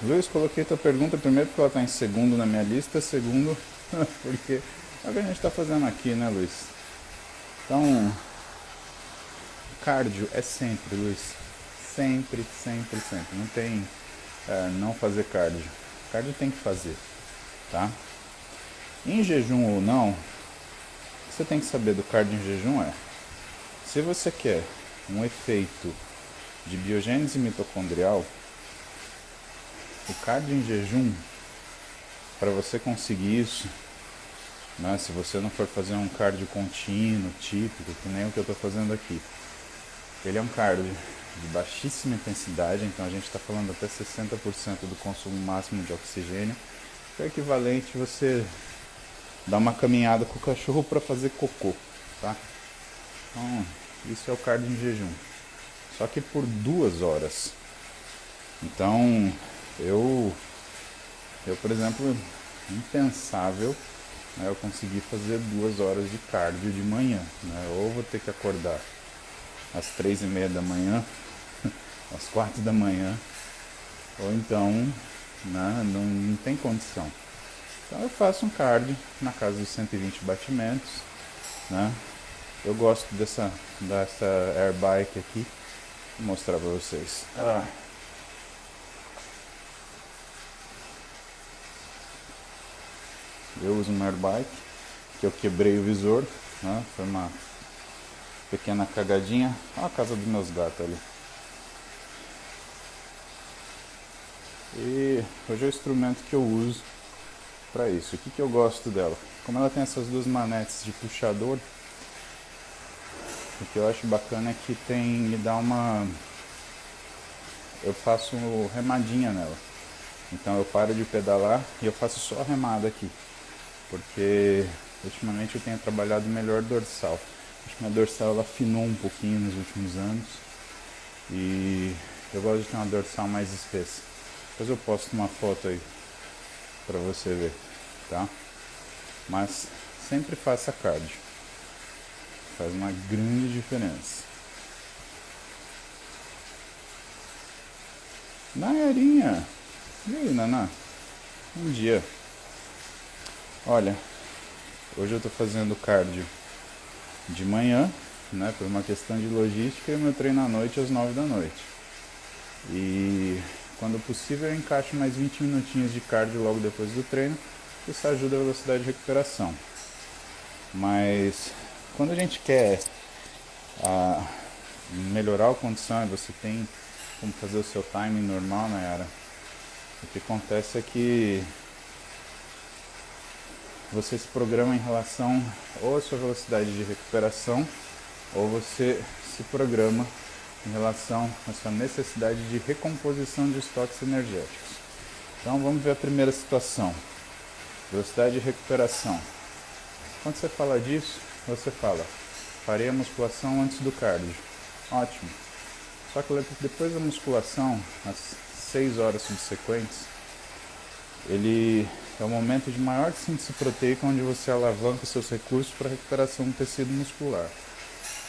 Luiz, coloquei tua pergunta primeiro porque ela está em segundo na minha lista, segundo porque é o que a gente está fazendo aqui, né, Luiz? Então, cardio é sempre, Luiz. Sempre, sempre, sempre. Não tem não fazer cardio. Cardio tem que fazer, tá? Em jejum ou não, o que você tem que saber do cardio em jejum é: se você quer um efeito de biogênese mitocondrial, o cardio em jejum, para você conseguir isso, né, se você não for fazer um cardio contínuo, típico, que nem o que eu estou fazendo aqui, ele é um cardio de baixíssima intensidade, então a gente está falando até 60% do consumo máximo de oxigênio, que é equivalente você dar uma caminhada com o cachorro para fazer cocô, tá? Então, isso é o cardio em jejum. Só que por 2 horas. Então, eu por exemplo, impensável, né, eu conseguir fazer 2 horas de cardio de manhã, né? Ou vou ter que acordar às 3:30 da manhã, às 4 da manhã, ou então, né, não tem condição. Então eu faço um cardio na casa dos 120 batimentos, né? Eu gosto dessa air bike aqui, vou mostrar para vocês. Eu uso uma air bike, que eu quebrei o visor, né? Foi uma pequena cagadinha. Olha a casa dos meus gatos ali. E hoje é o instrumento que eu uso para isso. O que eu gosto dela? Como ela tem essas duas manetes de puxador, o que eu acho bacana é que me dá uma... Eu faço remadinha nela. Então eu paro de pedalar e eu faço só remada aqui. Porque ultimamente eu tenho trabalhado melhor dorsal. Acho que minha dorsal ela afinou um pouquinho nos últimos anos. E eu gosto de ter uma dorsal mais espessa. Depois eu posto uma foto aí pra você ver, tá? Mas sempre faça cardio. Faz uma grande diferença. Nayerinha! E aí, Naná? Bom dia. Olha, hoje eu tô fazendo cardio de manhã, né? Por uma questão de logística, e meu treino à noite às 9 da noite. E quando possível eu encaixo mais 20 minutinhos de cardio logo depois do treino. Isso ajuda a velocidade de recuperação. Mas quando a gente quer melhorar a condição e você tem como fazer o seu timing normal, Nayara, o que acontece é que você se programa em relação ou à sua velocidade de recuperação, ou você se programa em relação à sua necessidade de recomposição de estoques energéticos. Então vamos ver a primeira situação. Velocidade de recuperação. Quando você fala disso, você fala: farei a musculação antes do cardio. Ótimo. Só que depois da musculação, as 6 horas subsequentes, ele é o momento de maior síntese proteica, onde você alavanca seus recursos para a recuperação do tecido muscular.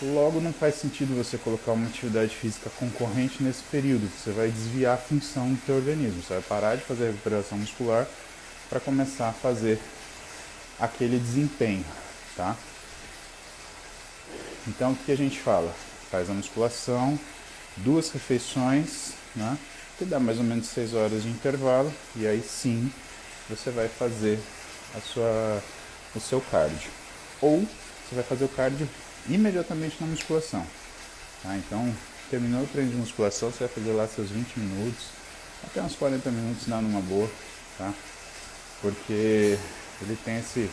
Logo, não faz sentido você colocar uma atividade física concorrente nesse período. Você vai desviar a função do teu organismo. Você vai parar de fazer a recuperação muscular para começar a fazer aquele desempenho, tá? Então, o que a gente fala? Faz a musculação, 2 refeições, né? Que dá mais ou menos 6 horas de intervalo, e aí sim você vai fazer o seu cardio. Ou você vai fazer o cardio imediatamente na musculação. Tá? Então, terminou o treino de musculação, você vai fazer lá seus 20 minutos, até uns 40 minutos dá numa boa, tá? Porque ele tem esse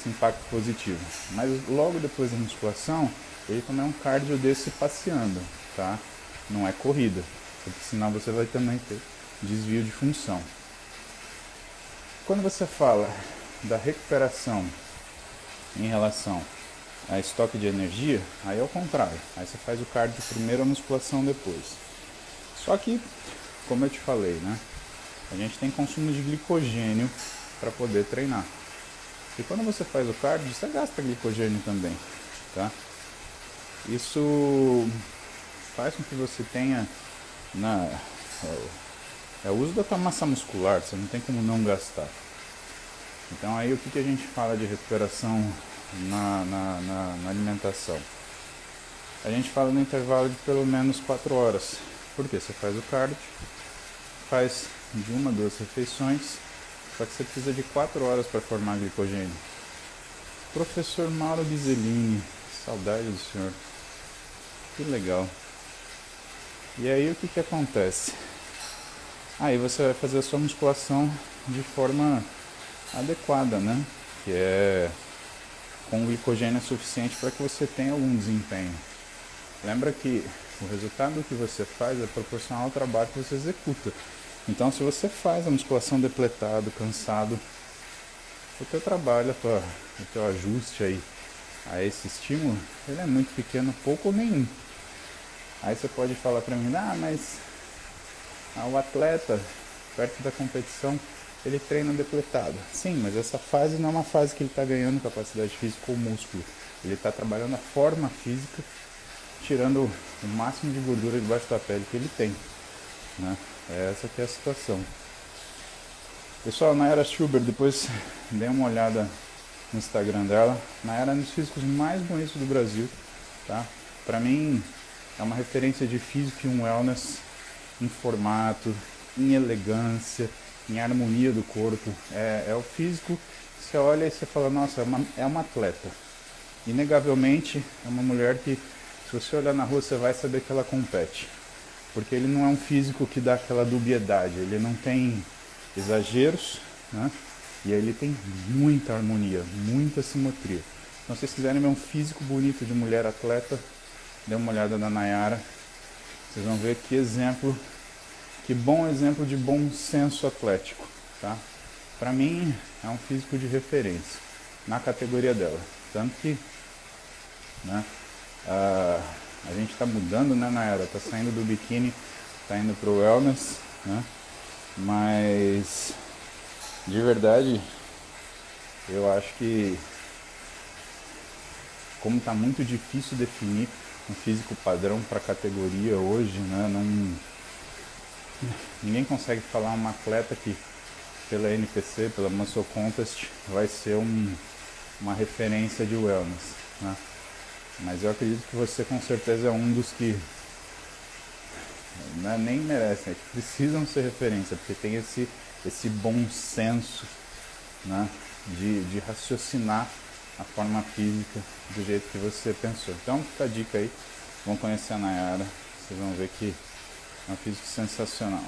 impacto positivo. Mas logo depois da musculação, ele também é um cardio desse passeando, tá? Não é corrida, porque senão você vai também ter desvio de função. Quando você fala da recuperação em relação a estoque de energia, aí é o contrário. Aí você faz o cardio primeiro, a musculação depois. Só que, como eu te falei, né? A gente tem consumo de glicogênio para poder treinar. E quando você faz o cardio, você gasta glicogênio também, tá? Isso faz com que você tenha É o uso da tua massa muscular, você não tem como não gastar. Então aí o que a gente fala de recuperação na alimentação? A gente fala no intervalo de pelo menos 4 horas. Por quê? Você faz o cardio, faz de 1 a 2 refeições, só que você precisa de 4 horas para formar glicogênio. Professor Mauro Biselini, saudade do senhor. Que legal. E aí o que acontece? Aí você vai fazer a sua musculação de forma adequada, né? Que é com glicogênio suficiente para que você tenha algum desempenho. Lembra que o resultado que você faz é proporcional ao trabalho que você executa. Então, se você faz a musculação depletado, cansado, o teu trabalho, o teu ajuste aí a esse estímulo, ele é muito pequeno, pouco ou nenhum. Aí você pode falar para mim, mas o atleta, perto da competição, ele treina depletado. Sim, mas essa fase não é uma fase que ele está ganhando capacidade física ou músculo. Ele está trabalhando a forma física, tirando o máximo de gordura debaixo da pele que ele tem, né? Essa que é a situação. Pessoal, Nayara Schubert, depois dê uma olhada no Instagram dela. Nayara é um dos físicos mais bonitos do Brasil, tá? Pra mim, é uma referência de físico e um wellness em formato, em elegância, em harmonia do corpo. É o físico, você olha e você fala, nossa, é uma atleta. Inegavelmente, é uma mulher que, se você olhar na rua, você vai saber que ela compete. Porque ele não é um físico que dá aquela dubiedade, ele não tem exageros, né? E aí ele tem muita harmonia, muita simetria. Então, se vocês quiserem ver um físico bonito de mulher atleta, dê uma olhada na Nayara. Vocês vão ver que exemplo, que bom exemplo de bom senso atlético, tá? Pra mim, é um físico de referência na categoria dela. Tanto que, né, a gente tá mudando, né, Nayara? Tá saindo do biquíni, tá indo pro wellness, né? Mas, de verdade, eu acho que, como tá muito difícil definir um físico padrão para a categoria hoje, né? Ninguém consegue falar uma atleta que pela NPC, pela Muscle Contest, vai ser uma referência de wellness, né? Mas eu acredito que você com certeza é um dos que, né, nem merecem, que precisam ser referência, porque tem esse bom senso, né, de raciocinar a forma física do jeito que você pensou. Então fica a dica aí, vão conhecer a Nayara, vocês vão ver que é um físico sensacional.